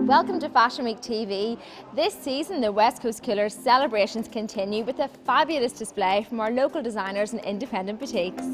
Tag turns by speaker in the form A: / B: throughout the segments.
A: Welcome to Fashion Week TV. This season, the West Coast Coolers celebrations continue with a fabulous display from our local designers and independent boutiques.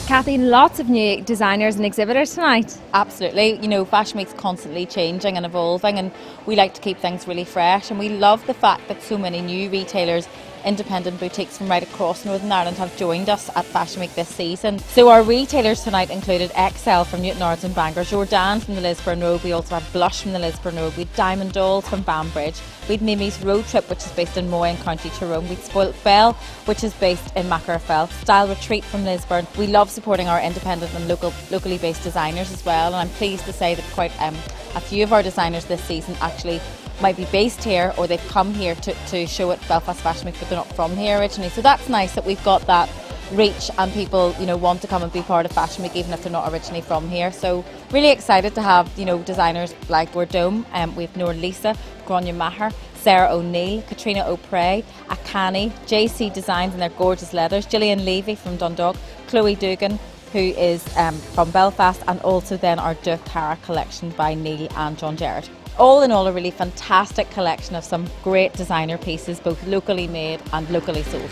A: Cathy, lots of new designers and exhibitors tonight.
B: Absolutely. You know, Fashion Week's constantly changing and evolving, and we like to keep things really fresh, and we love the fact that so many new retailers, independent boutiques from right across Northern Ireland have joined us at Fashion Week this season. So our retailers tonight included XL from Newtownards and Bangor, JOURDAN from the Lisburn Road, we also had Blush from the Lisburn Road, we had Diamond Dolls from Banbridge, we had Mimi's ROADTRIP, which is based in Moy in County Tyrone, we had SPOILT Belle, which is based in Maher, Style Retreat from Lisburn. We love supporting our independent and locally based designers as well, and I'm pleased to say that quite a few of our designers this season actually might be based here, or they've come here to show at Belfast Fashion Week, but they're not from here originally. So that's nice that we've got that reach and people, you know, want to come and be part of Fashion Week even if they're not originally from here. So really excited to have, you know, designers like JOURDAN. We have Lisa, GRAINNE Maher, SARA O'NEIll, CATRINA O'PREY, AKANI, JC Designs in their gorgeous leathers, GILLIAN Leavy from Dundalk, Chloe DOUGAN, who is from Belfast, and also then our DEUX CARA collection by Neil and John Gerard. All in all, a really fantastic collection of some great designer pieces, both locally made and locally sold.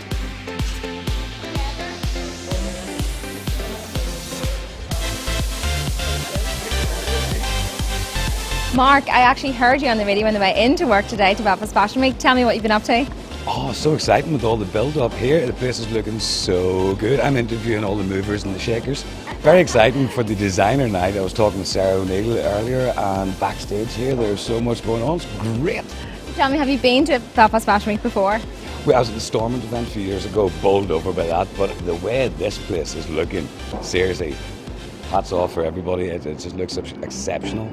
A: Mark, I actually heard you on the radio on the way into work today to Belfast Fashion Week. Tell me what you've been up to.
C: Oh, so exciting with all the build up here. The place is looking so good. I'm interviewing all the movers and the shakers. Very exciting for the designer night. I was talking to Sarah O'Neill earlier, and backstage here there's so much going on. It's great.
A: Tell me, have you been to Belfast Fashion Week before?
C: Well, I was at the Stormont event a few years ago, bowled over by that, but the way this place is looking, seriously, hats off for everybody. It just looks exceptional.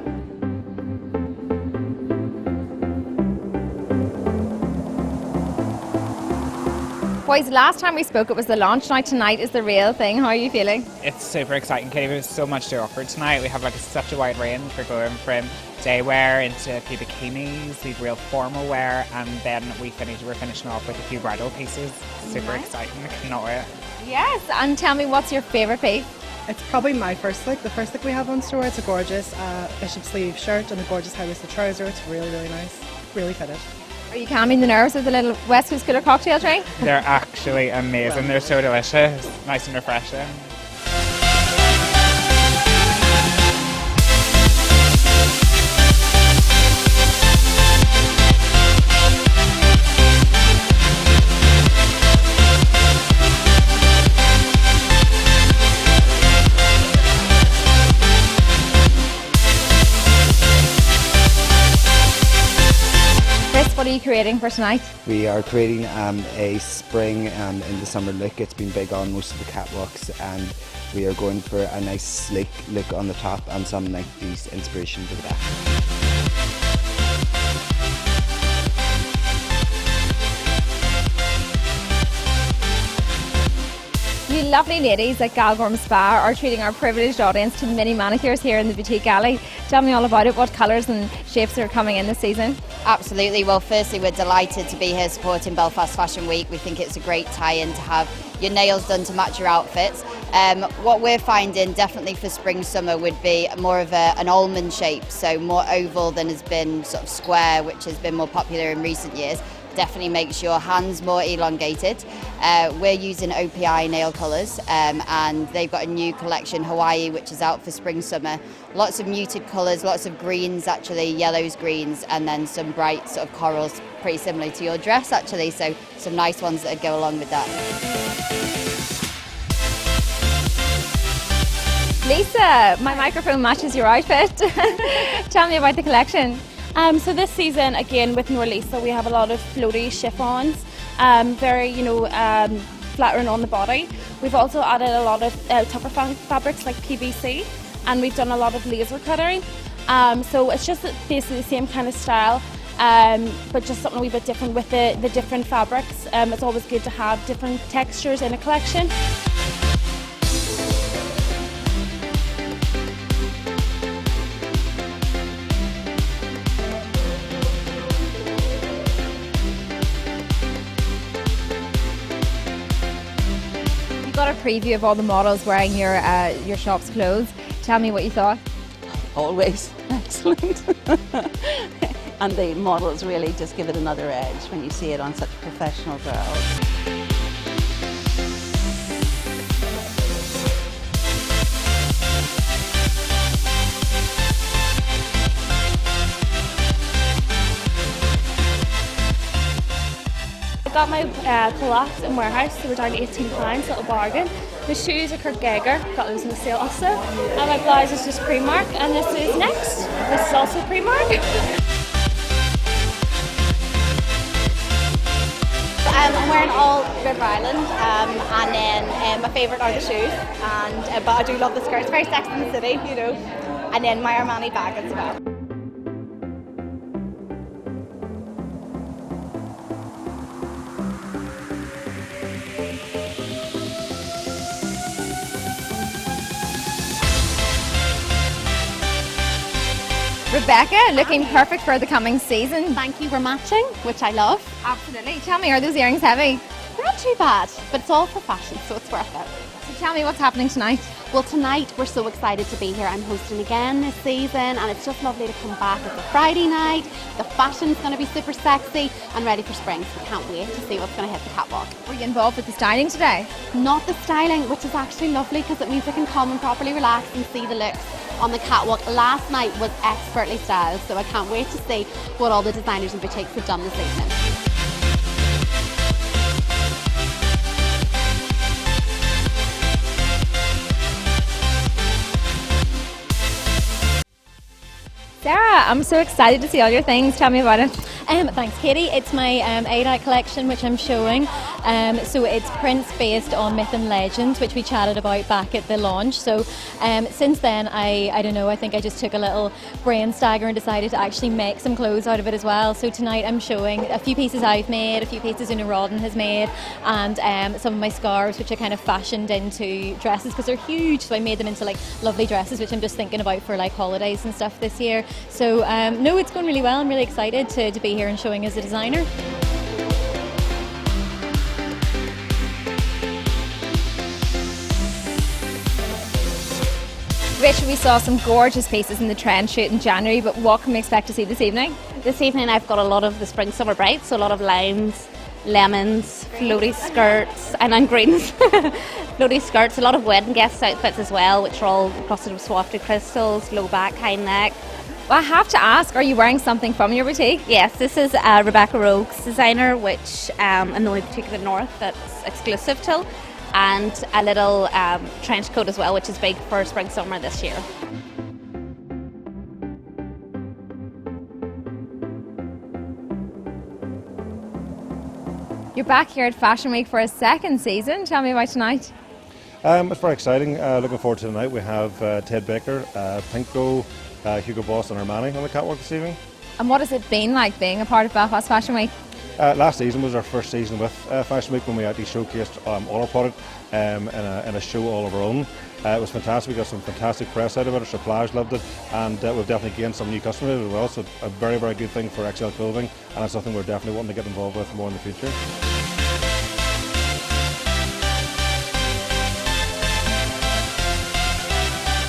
A: Boys, last time we spoke it was the launch. Now tonight is the real thing. How are you feeling?
D: It's super exciting, Katie. There's so much to offer tonight. We have such a wide range. We're going from day wear into a few bikinis, we've real formal wear, and then we're finishing off with a few bridal pieces. Super exciting. I cannot wait.
A: Yes, and tell me, what's your favourite piece?
E: It's probably my first look, the first look we have on store. It's a gorgeous bishop sleeve shirt and a gorgeous high-waisted trouser. It's really, really nice, really fitted.
A: Are you calming the nerves of the little West Coast Cooler cocktail drink?
D: They're actually amazing. They're so delicious, nice and refreshing.
A: What are you creating for tonight?
F: We are creating a spring in the summer look. It's been big on most of the catwalks, and we are going for a nice sleek look on the top and some 90s inspiration for the back.
A: You lovely ladies at Galgorm Spa are treating our privileged audience to mini manicures here in the boutique alley. Tell me all about it. What colours and shapes are coming in this season?
G: Absolutely. Well, firstly, we're delighted to be here supporting Belfast Fashion Week. We think it's a great tie-in to have your nails done to match your outfits. What we're finding definitely for spring-summer would be more of an almond shape, so more oval than has been sort of square, which has been more popular in recent years. Definitely makes your hands more elongated. We're using OPI nail colours, and they've got a new collection, Hawaii, which is out for spring-summer. Lots of muted colours, lots of greens actually, yellows, greens, and then some bright sort of corals, pretty similar to your dress actually, so some nice ones that go along with that.
A: Lisa, my microphone matches your outfit. Tell me about the collection.
H: So this season, again with Lisa, we have a lot of floaty chiffons, very flattering on the body. We've also added a lot of tougher fabrics like PVC, and we've done a lot of laser cutting. So it's just basically the same kind of style, but just something a wee bit different with the different fabrics. It's always good to have different textures in a collection.
A: got a preview of all the models wearing your shop's clothes. Tell me what you thought.
I: Always excellent. And the models really just give it another edge when you see it on such professional girls.
H: I got my cloths in warehouse, they were down to £18, little bargain. My shoes are Kurt Geiger, got those in the sale also. And my blouse is just Primark, and this is next. This is also Primark.
J: I'm wearing all River Island, and then my favourite are the shoes, and but I do love the skirts, very Sex in the City, you know, and then my Armani bag as well.
A: Rebecca, looking perfect for the coming season.
J: Thank you, we're matching, which I love.
A: Absolutely. Tell me, are those earrings heavy?
J: They're not too bad, but it's all for fashion, so it's worth it.
A: So tell me what's happening tonight.
J: Well, tonight we're so excited to be here. I'm hosting again this season, and it's just lovely to come back. It's a Friday night, the fashion's going to be super sexy and ready for spring, so we can't wait to see what's going to hit the catwalk.
A: Were you involved with the styling today?
J: Not the styling, which is actually lovely because it means I can come and properly relax and see the looks on the catwalk. Last night was expertly styled, so I can't wait to see what all the designers and boutiques have done this evening.
A: Sarah, I'm so excited to see all your things. Tell me about it.
B: Thanks, Katie. It's my ADAC collection, which I'm showing. So it's prints based on myth and legends, which we chatted about back at the launch. So since then, I don't know, I think I just took a little brain stagger and decided to actually make some clothes out of it as well. So tonight I'm showing a few pieces I've made, a few pieces ROADTRIP has made, and some of my scarves, which I kind of fashioned into dresses because they're huge. So I made them into like lovely dresses, which I'm just thinking about for like holidays and stuff this year. So no, it's going really well. I'm really excited to be here and showing as a designer.
A: Rachel, we saw some gorgeous pieces in the trend shoot in January, but what can we expect to see this evening?
J: This evening I've got a lot of the spring summer brights, so a lot of limes, lemons, floaty skirts, and then greens. Floaty skirts, a lot of wedding guest outfits as well, which are all crusted with swafted crystals, low back, high neck.
A: Well, I have to ask, are you wearing something from your boutique?
J: Yes, this is Rebecca Rogue's designer, which I'm the only boutique in the north that's exclusive to, and a little trench coat as well, which is big for spring summer this year.
A: You're back here at Fashion Week for a second season. Tell me about tonight.
K: It's very exciting. Looking forward to tonight. We have Ted Baker, Pinko, Hugo Boss and Armani on the catwalk this evening.
A: And what has it been like being a part of Belfast Fashion Week?
K: Last season was our first season with Fashion Week when we actually showcased all our product in a show all of our own. It was fantastic. We got some fantastic press out of it. Our suppliers loved it, and we've definitely gained some new customers as well. So a very, very good thing for XL Clothing, and it's something we're definitely wanting to get involved with more in the future.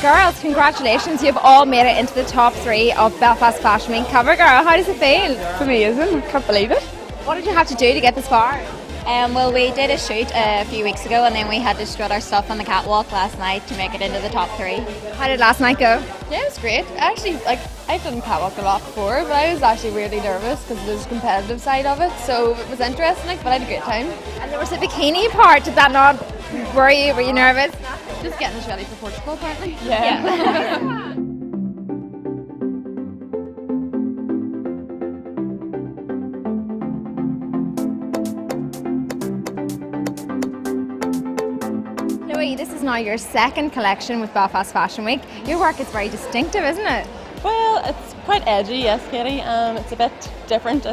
A: Girls, congratulations. You've all made it into the top 3 of Belfast Fashion Week cover girl. How does it feel?
L: It's amazing. I can't believe it.
A: What did you have to do to get this far?
L: Well, we did a shoot a few weeks ago, and then we had to strut our stuff on the catwalk last night to make it into the top 3.
A: How did last night go?
L: Yeah, it was great. Actually, I've done catwalk a lot before, but I was actually really nervous because there's a competitive side of it, so it was interesting, but I had a great time.
A: And there was a bikini part. Did that not worry you? Were you nervous?
L: Just getting us ready for Portugal, apparently.
A: Yeah. This is now your second collection with Belfast Fashion Week. Your work is very distinctive, isn't it?
M: Well, it's quite edgy, yes, Katie. It's a bit different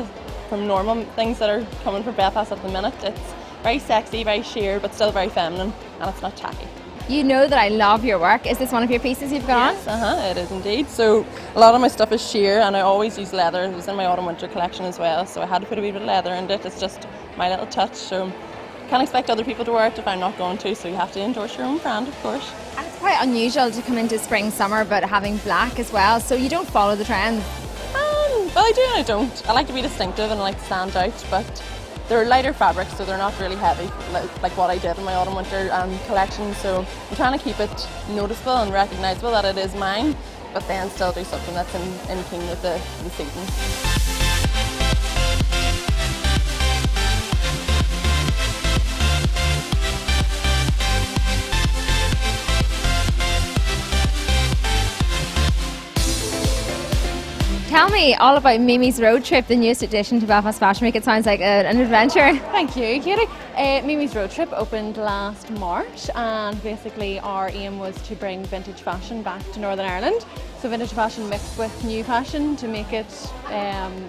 M: from normal things that are coming from Belfast at the minute. It's very sexy, very sheer, but still very feminine, and it's not tacky.
A: You know that I love your work. Is this one of your pieces you've got
M: on? It is indeed. So a lot of my stuff is sheer, and I always use leather. It was in my autumn winter collection as well, so I had to put a wee bit of leather in it. It's just my little touch. So can't expect other people to wear it if I'm not going to, so you have to endorse your own brand, of course.
A: And it's quite unusual to come into spring, summer, but having black as well, so you don't follow the trends.
M: Well, I do and I don't. I like to be distinctive and I like to stand out, but they're lighter fabrics, so they're not really heavy, like what I did in my autumn-winter collection. So I'm trying to keep it noticeable and recognisable that it is mine, but then still do something that's in keeping with the season.
A: Tell me all about Mimi's Road Trip, the newest addition to Belfast Fashion Week. It sounds like an adventure.
N: Thank you, Katie. Mimi's Road Trip opened last March, and basically our aim was to bring vintage fashion back to Northern Ireland. So vintage fashion mixed with new fashion to make it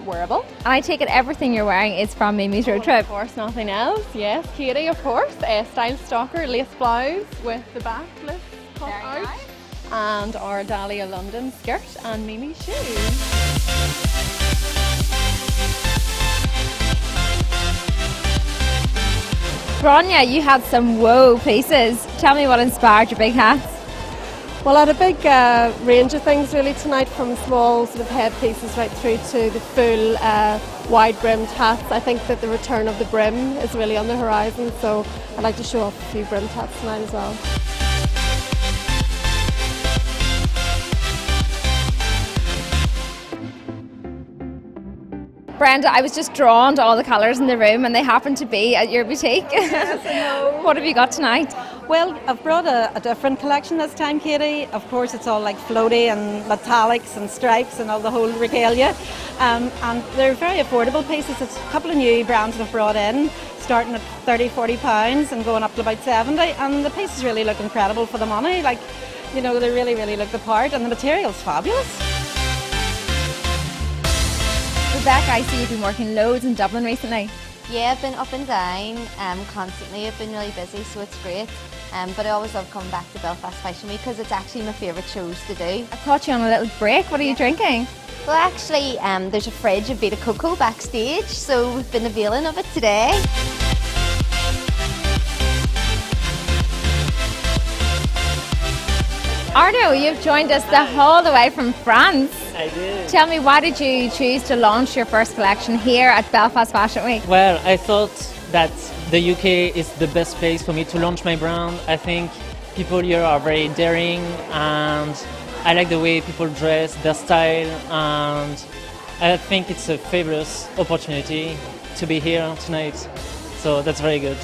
N: wearable.
A: And I take it everything you're wearing is from Mimi's Road Trip.
N: Of course, nothing else. Yes, Katie, of course. Style stalker, lace blouse with the back lift cut out. Nice. And our Dahlia London skirt and Mimi shoes.
A: Grania, you had some whoa pieces. Tell me what inspired your big hats.
O: Well, I had a big range of things really tonight, from small sort of head pieces right through to the full wide brimmed hats. I think that the return of the brim is really on the horizon, so I'd like to show off a few brimmed hats tonight as well.
A: Brenda, I was just drawn to all the colours in the room and they happen to be at your boutique.
P: Yes, I know.
A: What have you got tonight?
P: Well, I've brought a different collection this time, Katie. Of course, it's all like floaty and metallics and stripes and all the whole regalia. And they're very affordable pieces. It's a couple of new brands that I've brought in, starting at £30–40 and going up to about 70. And the pieces really look incredible for the money. Like, you know, they really look the part, and the material's fabulous.
A: Rebecca, I see you've been working loads in Dublin recently.
Q: Yeah, I've been up and down constantly. I've been really busy, so it's great. But I always love coming back to Belfast Fashion Week because it's actually my favourite shows to do.
A: I caught you on a little break. What are you drinking?
Q: Well, actually, there's a fridge of Vita Coco backstage, so we've been availing of it today.
A: Arno, you've joined us the whole way from France.
R: I did.
A: Tell me, why did you choose to launch your first collection here at Belfast Fashion Week?
R: Well, I thought that the UK is the best place for me to launch my brand. I think people here are very daring, and I like the way people dress, their style, and I think it's a fabulous opportunity to be here tonight. So that's very good.